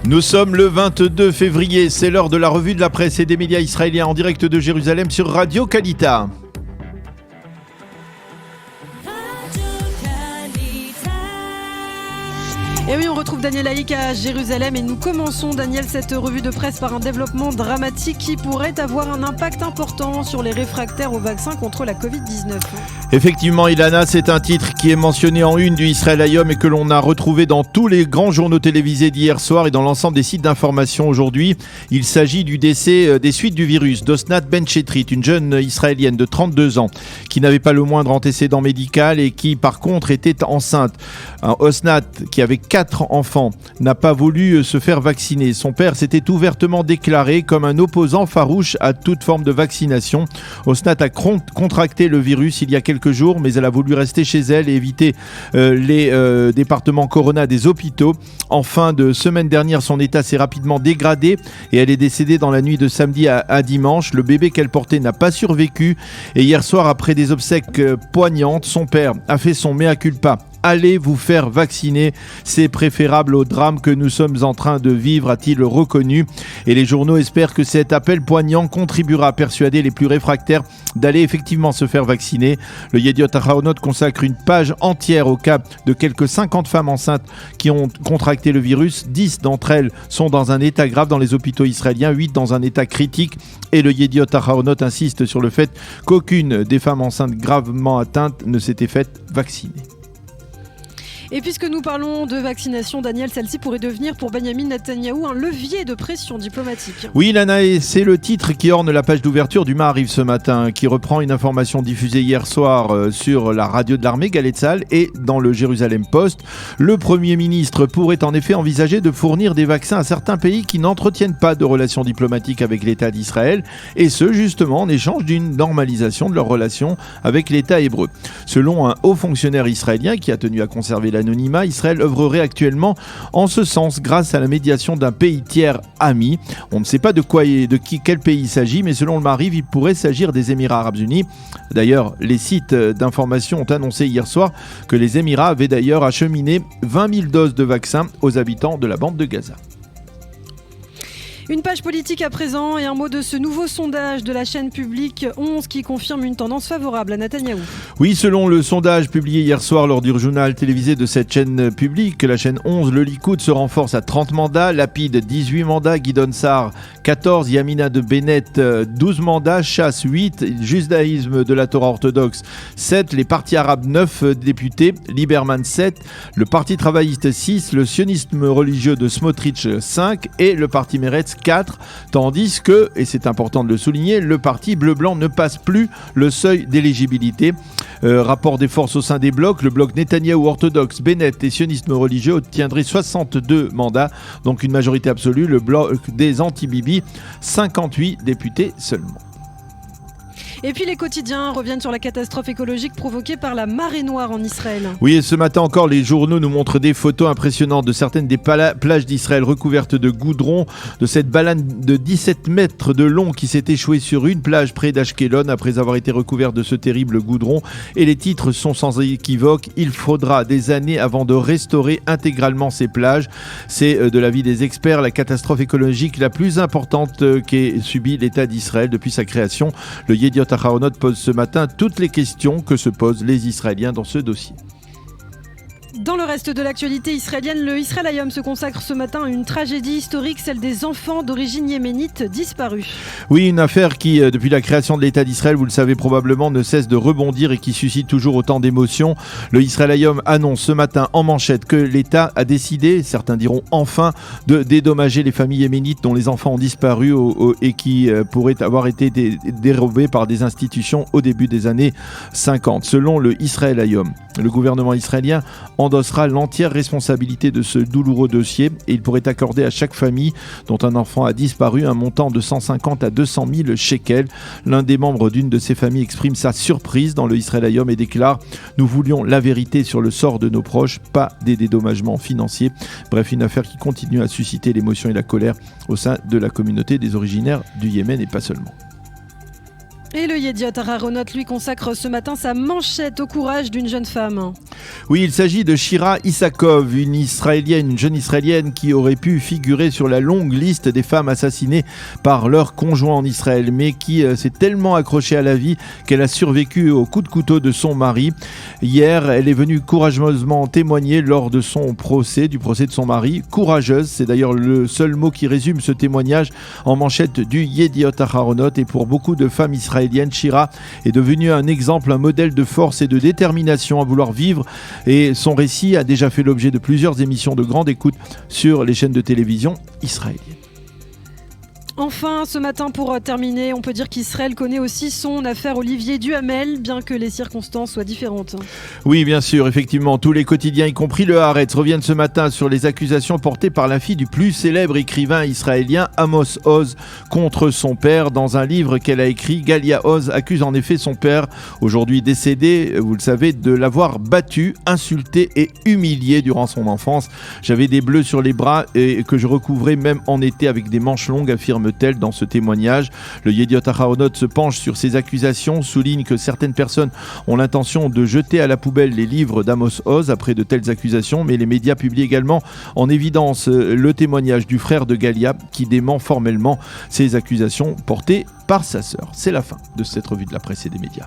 Nous sommes le 22 février, c'est l'heure de la revue de la presse et des médias israéliens en direct de Jérusalem sur Radio Kalita. Et oui, on retrouve Daniel Haïk à Jérusalem et nous commençons, Daniel, cette revue de presse par un développement dramatique qui pourrait avoir un impact important sur les réfractaires au vaccin contre la Covid-19. Effectivement, Ilana, c'est un titre qui est mentionné en une du Israël Hayom et que l'on a retrouvé dans tous les grands journaux télévisés d'hier soir et dans l'ensemble des sites d'information aujourd'hui. Il s'agit du décès des suites du virus d'Osnat Ben-Chetrit, une jeune israélienne de 32 ans qui n'avait pas le moindre antécédent médical et qui par contre était enceinte. Osnat, qui avait 4 enfants, n'a pas voulu se faire vacciner. Son père s'était ouvertement déclaré comme un opposant farouche à toute forme de vaccination. Osnat a contracté le virus il y a quelques jours, mais elle a voulu rester chez elle et éviter les départements Corona des hôpitaux. En fin de semaine dernière, son état s'est rapidement dégradé et elle est décédée dans la nuit de samedi à dimanche. Le bébé qu'elle portait n'a pas survécu et hier soir, après des obsèques poignantes, son père a fait son mea culpa. Allez vous faire vacciner, c'est préférable au drame que nous sommes en train de vivre, a-t-il reconnu. Et les journaux espèrent que cet appel poignant contribuera à persuader les plus réfractaires d'aller effectivement se faire vacciner. Le Yediot Ahronoth consacre une page entière au cas de quelques 50 femmes enceintes qui ont contracté le virus. 10 d'entre elles sont dans un état grave dans les hôpitaux israéliens, 8 dans un état critique. Et le Yediot Ahronoth insiste sur le fait qu'aucune des femmes enceintes gravement atteintes ne s'était faite vacciner. Et puisque nous parlons de vaccination, Daniel, celle-ci pourrait devenir pour Benjamin Netanyahou un levier de pression diplomatique. Oui, Lana, et c'est le titre qui orne la page d'ouverture du Maariv ce matin, qui reprend une information diffusée hier soir sur la radio de l'armée, Galei Tzahal, et dans le Jérusalem Post. Le Premier ministre pourrait en effet envisager de fournir des vaccins à certains pays qui n'entretiennent pas de relations diplomatiques avec l'État d'Israël, et ce, justement, en échange d'une normalisation de leurs relations avec l'État hébreu. Selon un haut fonctionnaire israélien qui a tenu à conserver l'anonymat, Israël œuvrerait actuellement en ce sens grâce à la médiation d'un pays tiers ami. On ne sait pas quel pays il s'agit, mais selon le Maariv, il pourrait s'agir des Émirats Arabes Unis. D'ailleurs, les sites d'information ont annoncé hier soir que les Émirats avaient d'ailleurs acheminé 20 000 doses de vaccins aux habitants de la bande de Gaza. Une page politique à présent et un mot de ce nouveau sondage de la chaîne publique 11 qui confirme une tendance favorable à Netanyahou. Oui, selon le sondage publié hier soir lors du journal télévisé de cette chaîne publique, la chaîne 11, le Likoud se renforce à 30 mandats, Lapid 18 mandats, Gideon Sa'ar 14, Yamina de Bennett 12 mandats, Chasse 8, Judaïsme de la Torah orthodoxe 7, les partis arabes 9 députés, Lieberman 7, le parti travailliste 6, le sionisme religieux de Smotrich 5 et le parti Meretz 4, tandis que, et c'est important de le souligner, le parti bleu-blanc ne passe plus le seuil d'éligibilité. Rapport des forces au sein des blocs, le bloc Netanyahou orthodoxe, Bennett et sionisme religieux obtiendrait 62 mandats, donc une majorité absolue. Le bloc des anti-Bibi, 58 députés seulement. Et puis les quotidiens reviennent sur la catastrophe écologique provoquée par la marée noire en Israël. Oui, et ce matin encore, les journaux nous montrent des photos impressionnantes de certaines des plages d'Israël recouvertes de goudron, de cette baleine de 17 mètres de long qui s'est échouée sur une plage près d'Ashkelon après avoir été recouverte de ce terrible goudron. Et les titres sont sans équivoque: il faudra des années avant de restaurer intégralement ces plages. C'est, de l'avis des experts, la catastrophe écologique la plus importante qu'ait subie l'État d'Israël depuis sa création. Le Yediot Ahronoth pose ce matin toutes les questions que se posent les Israéliens dans ce dossier. Dans le reste de l'actualité israélienne, le Israël Hayom se consacre ce matin à une tragédie historique, celle des enfants d'origine yéménite disparus. Oui, une affaire qui, depuis la création de l'État d'Israël, vous le savez probablement, ne cesse de rebondir et qui suscite toujours autant d'émotions. Le Israël Hayom annonce ce matin en manchette que l'État a décidé, certains diront enfin, de dédommager les familles yéménites dont les enfants ont disparu et qui pourraient avoir été dérobés par des institutions au début des années 50. Selon le Israël Hayom, le gouvernement israélien endossera l'entière responsabilité de ce douloureux dossier et il pourrait accorder à chaque famille dont un enfant a disparu un montant de 150 à 200 000 shekels. L'un des membres d'une de ces familles exprime sa surprise dans le Israël Hayom et déclare: nous voulions la vérité sur le sort de nos proches, pas des dédommagements financiers. Bref, une affaire qui continue à susciter l'émotion et la colère au sein de la communauté des originaires du Yémen et pas seulement. Et le Yediot Aharonot lui consacre ce matin sa manchette au courage d'une jeune femme. Oui, il s'agit de Shira Issakov, une jeune israélienne qui aurait pu figurer sur la longue liste des femmes assassinées par leur conjoint en Israël, mais qui s'est tellement accrochée à la vie qu'elle a survécu au coup de couteau de son mari. Hier, elle est venue courageusement témoigner lors de son procès, du procès de son mari. Courageuse, c'est d'ailleurs le seul mot qui résume ce témoignage en manchette du Yediot Aharonot. Et pour beaucoup de femmes israéliennes, Shira est devenue un exemple, un modèle de force et de détermination à vouloir vivre, et son récit a déjà fait l'objet de plusieurs émissions de grande écoute sur les chaînes de télévision israéliennes. Enfin, ce matin, pour terminer, on peut dire qu'Israël connaît aussi son affaire Olivier Duhamel, bien que les circonstances soient différentes. Oui, bien sûr, effectivement, tous les quotidiens, y compris le Haaretz, reviennent ce matin sur les accusations portées par la fille du plus célèbre écrivain israélien Amos Oz contre son père. Dans un livre qu'elle a écrit, Galia Oz accuse en effet son père, aujourd'hui décédé, vous le savez, de l'avoir battu, insulté et humilié durant son enfance. J'avais des bleus sur les bras et que je recouvrais même en été avec des manches longues, affirme-t-elle dans ce témoignage. Le Yediot Aharonot se penche sur ces accusations, souligne que certaines personnes ont l'intention de jeter à la poubelle les livres d'Amos Oz après de telles accusations, mais les médias publient également en évidence le témoignage du frère de Galia qui dément formellement ces accusations portées par sa sœur. C'est la fin de cette revue de la presse et des médias.